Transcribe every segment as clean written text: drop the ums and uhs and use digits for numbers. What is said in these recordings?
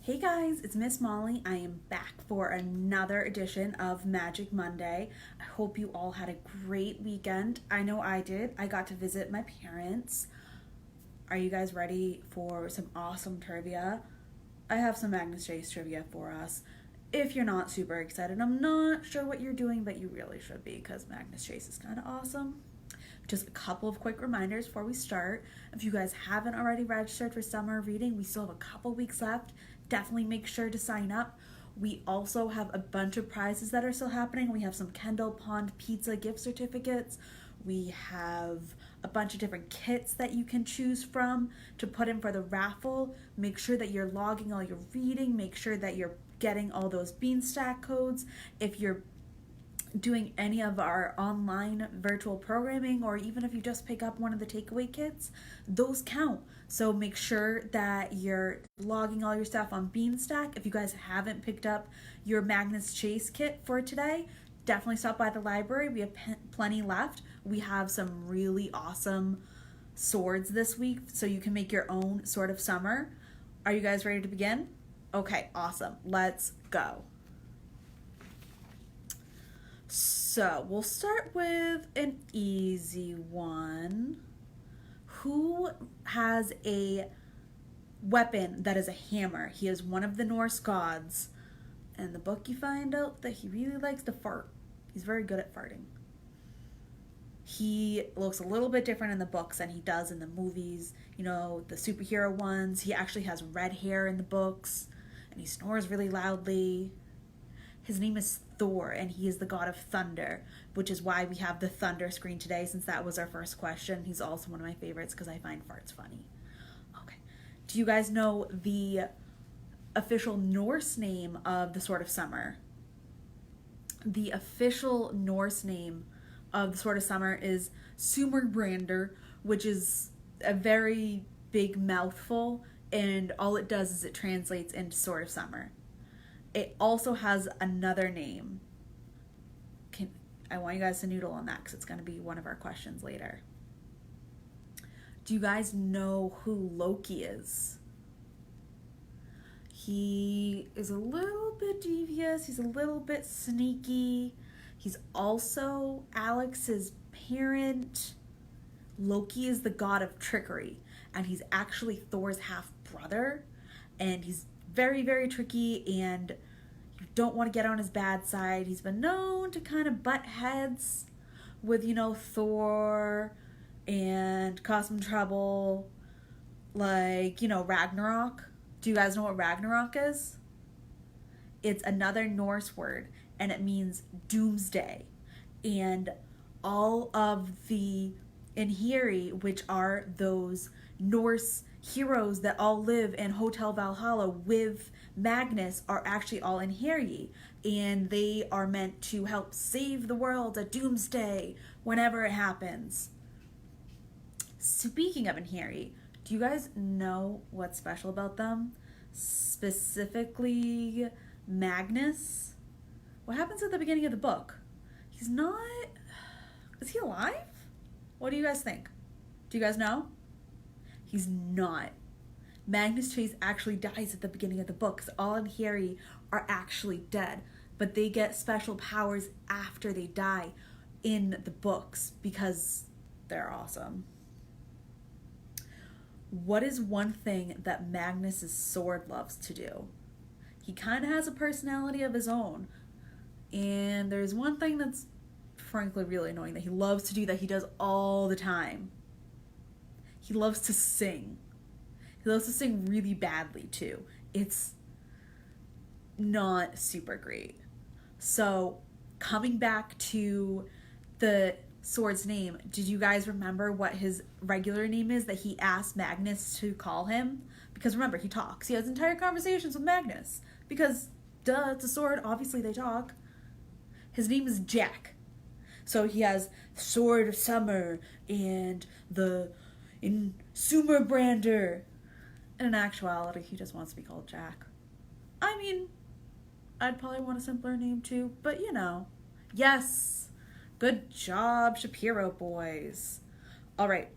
Hey guys, it's Miss Molly. I am back for another edition of Magic Monday. I hope you all had a great weekend. I know I did. I got to visit my parents. Are you guys ready for some awesome trivia? I have some Magnus Chase trivia for us. If you're not super excited, I'm not sure what you're doing, but you really should be because Magnus Chase is kind of awesome. Just a couple of quick reminders before we start. If you guys haven't already registered for summer reading, we still have a couple weeks left. Definitely make sure to sign up. We also have a bunch of prizes that are still happening. We have some Kendall Pond Pizza gift certificates. We have a bunch of different kits that you can choose from to put in for the raffle. Make sure that you're logging all your reading. Make sure that you're getting all those Beanstack codes. If you're doing any of our online virtual programming, or even if you just pick up one of the takeaway kits, those count. So make sure that you're logging all your stuff on Beanstack. If you guys haven't picked up your Magnus Chase kit for today, definitely stop by the library. We have plenty left. We have some really awesome swords this week, so you can make your own Sword of Summer. Are you guys ready to begin? Okay, awesome. Let's go. So we'll start with an easy one. Who has a weapon that is a hammer? He is one of the Norse gods. In the book you find out that he really likes to fart. He's very good at farting. He looks a little bit different in the books than he does in the movies. You know, the superhero ones. He actually has red hair in the books. And he snores really loudly. His name is Thor, and he is the god of thunder, which is why we have the thunder screen today, since that was our first question. He's also one of my favorites because I find farts funny. Okay. Do you guys know the official Norse name of the Sword of Summer? The official Norse name of the Sword of Summer is Sumerbrander, which is a very big mouthful, and all it does is it translates into Sword of Summer. It also has another name. I want you guys to noodle on that because it's going to be one of our questions later. Do you guys know who Loki is? He is a little bit devious. He's a little bit sneaky. He's also Alex's parent. Loki is the god of trickery, and he's actually Thor's half-brother, and he's very, very tricky, and you don't want to get on his bad side. He's been known to kind of butt heads with, Thor and cause some trouble, like, Ragnarok. Do you guys know what Ragnarok is? It's another Norse word, and it means doomsday. And all of the Einherji, which are those Norse heroes that all live in Hotel Valhalla with Magnus, are actually all Einherji, and they are meant to help save the world at Doomsday whenever it happens. Speaking of Einherji, do you guys know what's special about them? Specifically, Magnus. What happens at the beginning of the book? He's not... Is he alive? What do you guys think? Do you guys know? He's not. Magnus Chase actually dies at the beginning of the book because all Einherji are actually dead, but they get special powers after they die in the books because they're awesome. What is one thing that Magnus's sword loves to do? He kind of has a personality of his own, and there's one thing that's frankly really annoying that he loves to do that he does all the time. He loves to sing. He loves to sing really badly, too. It's not super great. So, coming back to the sword's name, did you guys remember what his regular name is that he asked Magnus to call him? Because remember, he talks. He has entire conversations with Magnus. Because, duh, it's a sword. Obviously, they talk. His name is Jack. So he has Sword of Summer and in Sumerbrander. And in actuality, he just wants to be called Jack. I mean, I'd probably want a simpler name too, but Yes! Good job, Shapiro boys. All right,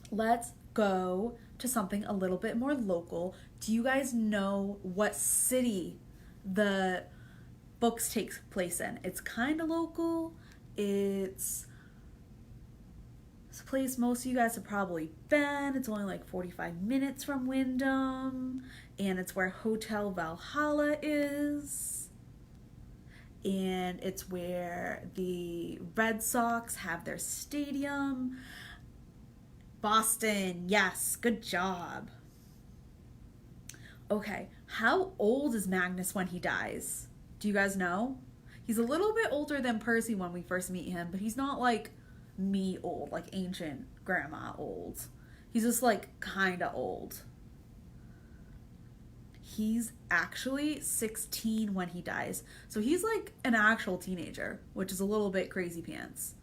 let's go to something a little bit more local. Do you guys know what city the books takes place in? It's kind of local. It's a place most of you guys have probably been. It's only like 45 minutes from Wyndham, and it's where Hotel Valhalla is. And it's where the Red Sox have their stadium. Boston, yes, good job. Okay, how old is Magnus when he dies? Do you guys know? He's a little bit older than Percy when we first meet him, but he's not like me old, like ancient grandma old. He's just like kinda old. He's actually 16 when he dies. So he's like an actual teenager, which is a little bit crazy pants.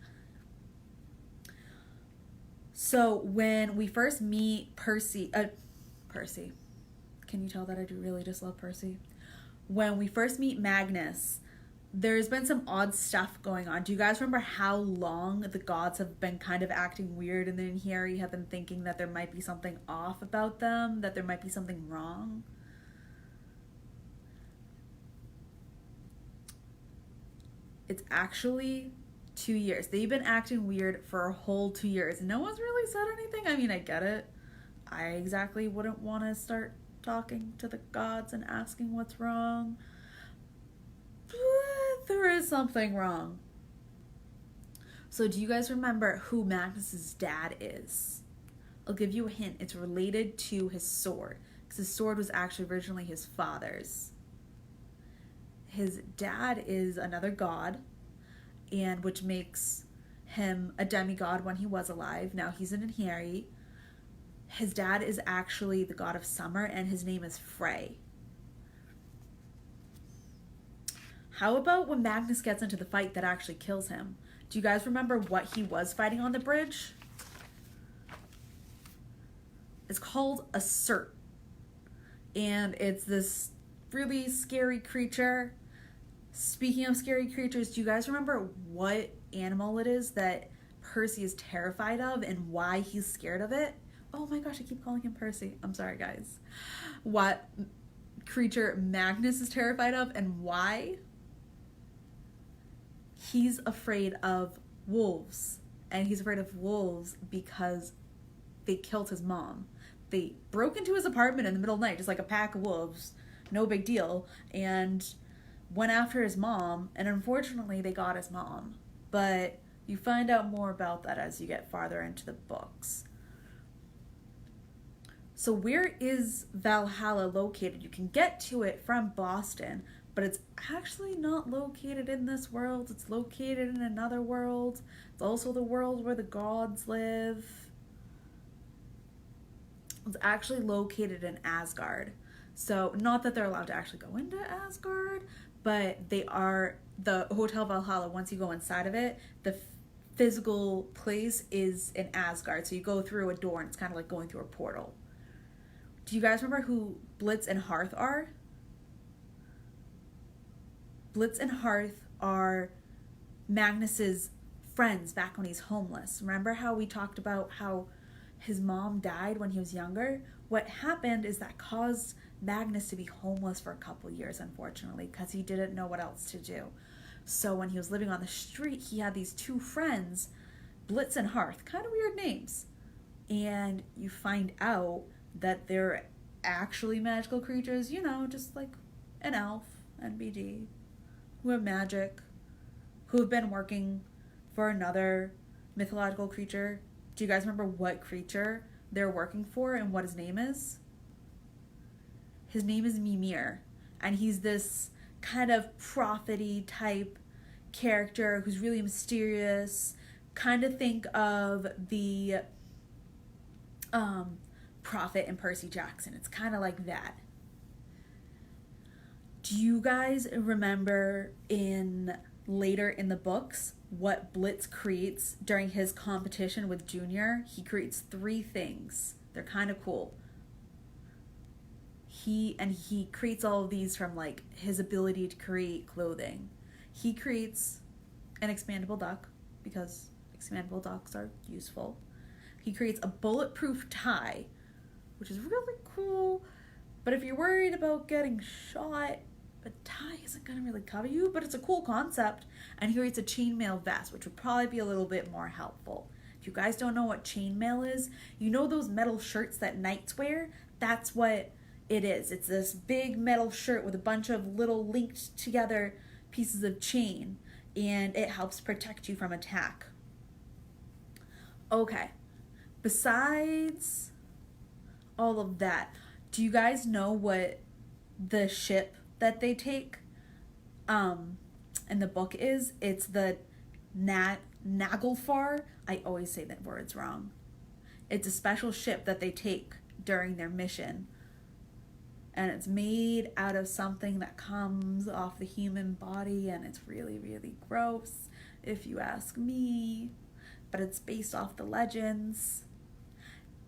So when we first meet Percy, can you tell that I do really just love Percy? When we first meet Magnus, there's been some odd stuff going on. Do you guys remember how long the gods have been kind of acting weird, and then Harry had them thinking that there might be something off about them, that there might be something wrong? It's actually 2 years. They've been acting weird for a whole 2 years. No one's really said anything. I mean, I get it. I exactly wouldn't want to start talking to the gods and asking what's wrong. But there is something wrong. So do you guys remember who Magnus's dad is? I'll give you a hint. It's related to his sword, because his sword was actually originally his father's. His dad is another god, and which makes him a demigod when he was alive. Now he's an Harry. His dad is actually the god of summer, and his name is Frey. How about when Magnus gets into the fight that actually kills him? Do you guys remember what he was fighting on the bridge? It's called a Surt. And it's this really scary creature. Speaking of scary creatures, do you guys remember what animal it is that Percy is terrified of and why he's scared of it? Oh my gosh, I keep calling him Percy. I'm sorry, guys. What creature Magnus is terrified of and why? He's afraid of wolves. And he's afraid of wolves because they killed his mom. They broke into his apartment in the middle of the night, just like a pack of wolves. No big deal. And went after his mom, and unfortunately they got his mom. But you find out more about that as you get farther into the books. So where is Valhalla located? You can get to it from Boston, but it's actually not located in this world. It's located in another world. It's also the world where the gods live. It's actually located in Asgard. So not that they're allowed to actually go into Asgard, but they are, the Hotel Valhalla, once you go inside of it, the physical place is in Asgard. So you go through a door and it's kind of like going through a portal. Do you guys remember who Blitz and Hearth are? Blitz and Hearth are Magnus's friends back when he's homeless. Remember how we talked about how his mom died when he was younger? What happened is that caused Magnus to be homeless for a couple years, unfortunately, because he didn't know what else to do. So when he was living on the street, he had these two friends, Blitz and Hearth, kind of weird names. And you find out that they're actually magical creatures, you know, just like an elf, NBD, who have magic, who have been working for another mythological creature. Do you guys remember what creature they're working for and what his name is? His name is Mimir, and he's this kind of prophet-y type character who's really mysterious. Kind of think of the prophet in Percy Jackson. It's kind of like that. Do you guys remember later in the books what Blitz creates during his competition with Junior? He creates 3 things. They're kind of cool. He creates all of these from like his ability to create clothing. He creates an expandable duck because expandable ducks are useful. He creates a bulletproof tie, which is really cool. But if you're worried about getting shot, a tie isn't going to really cover you, but it's a cool concept. And he creates a chainmail vest, which would probably be a little bit more helpful. If you guys don't know what chainmail is, you know those metal shirts that knights wear? That's what it is. It's this big metal shirt with a bunch of little linked together pieces of chain, and it helps protect you from attack. Okay, besides all of that, do you guys know what the ship that they take in the book is? It's the Naglfar. I always say that words wrong. It's a special ship that they take during their mission. And it's made out of something that comes off the human body, and it's really, really gross, if you ask me. But it's based off the legends.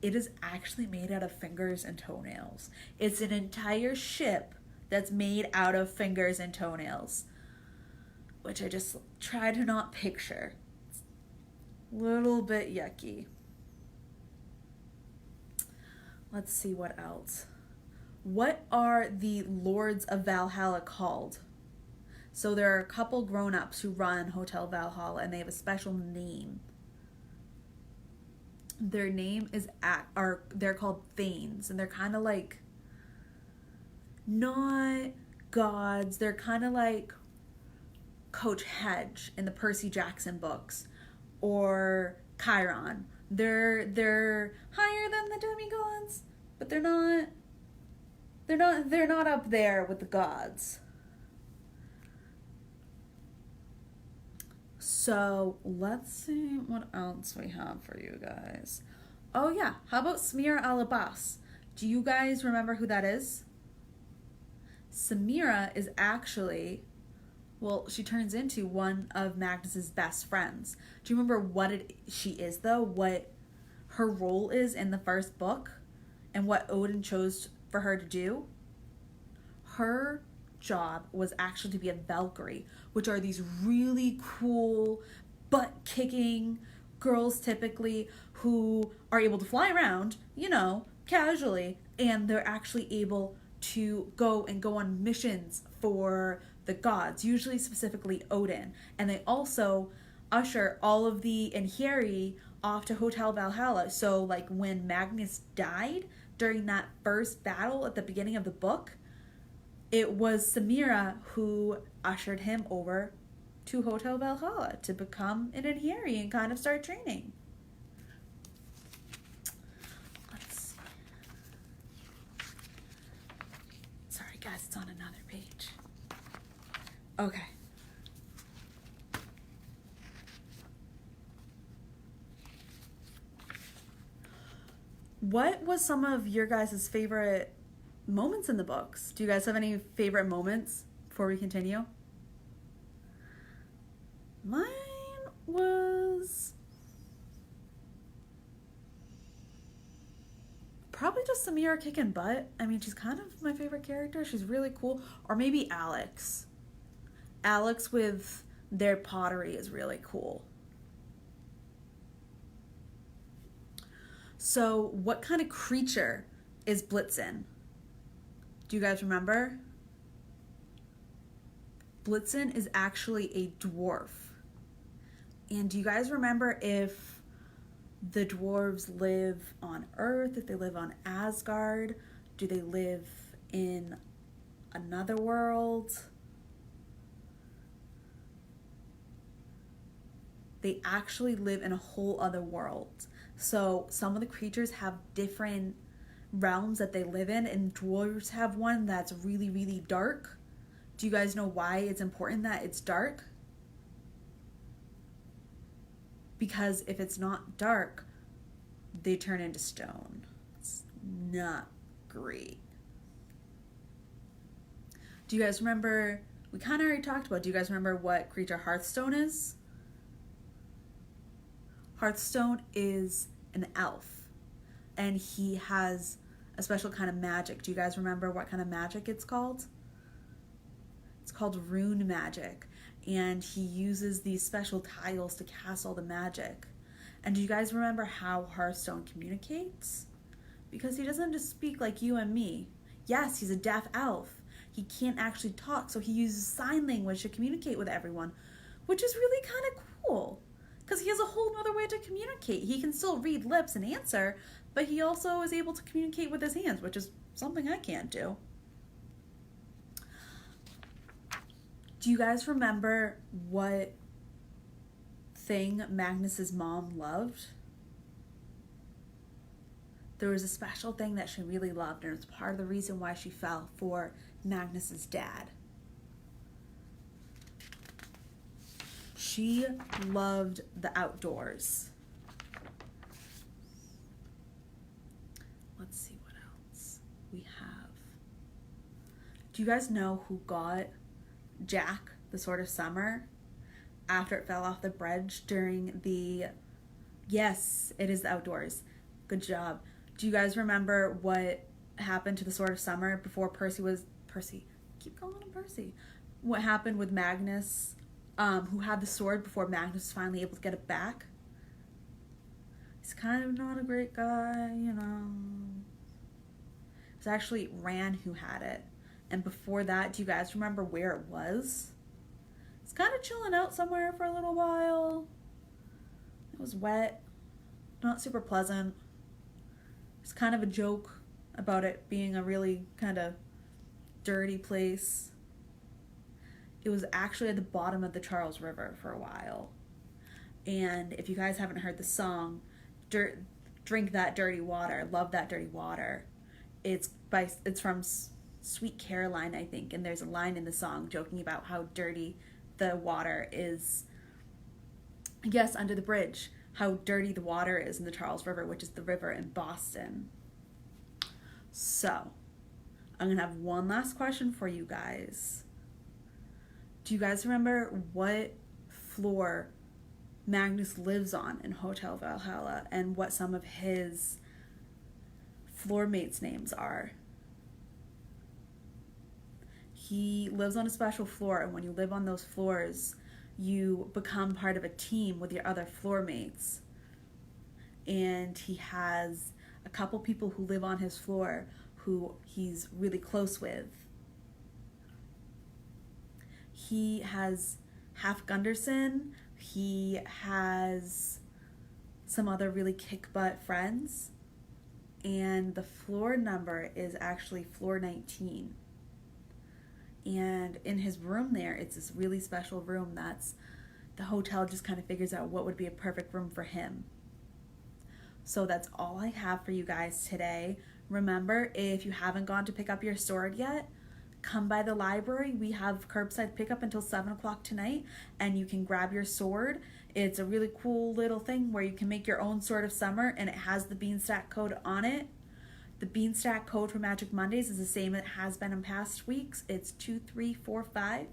It is actually made out of fingers and toenails. It's an entire ship that's made out of fingers and toenails, which I just try to not picture. It's a little bit yucky. Let's see what else. What are the Lords of Valhalla called? So there are a couple grown-ups who run Hotel Valhalla, and they have a special name. Their name is they're called Thanes, and they're kind of like not gods. They're kind of like Coach Hedge in the Percy Jackson books, or Chiron. They're higher than the demigods, but they're not up there with the gods. So let's see what else we have for you guys. Oh yeah, how about Samira Al-Abbas? Do you guys remember who that is? Samira is actually, well, she turns into one of Magnus's best friends. Do you remember what she is though? What her role is in the first book? And what Odin chose for her to do? Her job was actually to be a Valkyrie, which are these really cool, butt-kicking girls typically who are able to fly around, casually, and they're actually able to go on missions for the gods, usually specifically Odin. And they also usher all of the Einherji off to Hotel Valhalla. So like when Magnus died during that first battle at the beginning of the book, it was Samira who ushered him over to Hotel Valhalla to become an Einherji and kind of start training. Let's see. Sorry guys, it's on another page. Okay. What was some of your guys' favorite moments in the books? Do you guys have any favorite moments before we continue? Mine was probably just Samira kicking butt. I mean, she's kind of my favorite character. She's really cool. Or maybe Alex. Alex with their pottery is really cool. So, what kind of creature is Blitzen? Do you guys remember? Blitzen is actually a dwarf. And do you guys remember if the dwarves live on Earth, if they live on Asgard? Do they live in another world? They actually live in a whole other world. So some of the creatures have different realms that they live in, and dwarves have one that's really, really dark. Do you guys know why it's important that it's dark? Because if it's not dark, they turn into stone. It's not great. Do you guys remember, we kind of already talked about, do you guys remember what creature Hearthstone is? Hearthstone is an elf, and he has a special kind of magic. Do you guys remember what kind of magic it's called? It's called rune magic, and he uses these special tiles to cast all the magic. And do you guys remember how Hearthstone communicates? Because he doesn't just speak like you and me. Yes, he's a deaf elf. He can't actually talk, so he uses sign language to communicate with everyone, which is really kind of cool because he has a whole other way to communicate. He can still read lips and answer, but he also is able to communicate with his hands, which is something I can't do. Do you guys remember what thing Magnus's mom loved? There was a special thing that she really loved, and it's part of the reason why she fell for Magnus's dad. She loved the outdoors. Let's see what else we have. Do you guys know who got Jack the Sword of Summer after it fell off the bridge during the... Yes, it is the outdoors. Good job. Do you guys remember what happened to the Sword of Summer before Percy? Keep calling him Percy. What happened with Magnus, who had the sword before Magnus was finally able to get it back? He's kind of not a great guy, you know. It was actually Ran who had it. And before that, do you guys remember where it was? It's kind of chilling out somewhere for a little while. It was wet, not super pleasant. It's kind of a joke about it being a really kind of dirty place. It was actually at the bottom of the Charles River for a while. And if you guys haven't heard the song, Drink That Dirty Water, Love That Dirty Water, it's from Sweet Caroline, I think, and there's a line in the song joking about how dirty the water is. Yes, under the bridge. How dirty the water is in the Charles River, which is the river in Boston. So, I'm going to have one last question for you guys. Do you guys remember what floor Magnus lives on in Hotel Valhalla and what some of his floor mates' names are? He lives on a special floor, and when you live on those floors, you become part of a team with your other floor mates. And he has a couple people who live on his floor who he's really close with. He has Half Gunderson. He has some other really kick-butt friends. And the floor number is actually floor 19. And in his room there, it's this really special room that's the hotel just kind of figures out what would be a perfect room for him. So that's all I have for you guys today. Remember, if you haven't gone to pick up your sword yet, come by the library. We have curbside pickup until 7 o'clock tonight, and you can grab your sword. It's a really cool little thing where you can make your own Sword of Summer, and it has the Beanstack code on it. The Beanstack code for Magic Mondays is the same it has been in past weeks. It's 2345.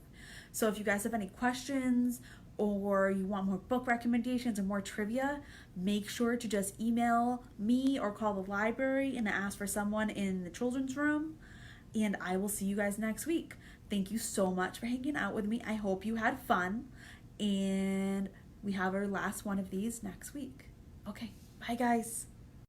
So if you guys have any questions or you want more book recommendations or more trivia, make sure to just email me or call the library and ask for someone in the children's room. And I will see you guys next week. Thank you so much for hanging out with me. I hope you had fun. And we have our last one of these next week. Okay, bye guys.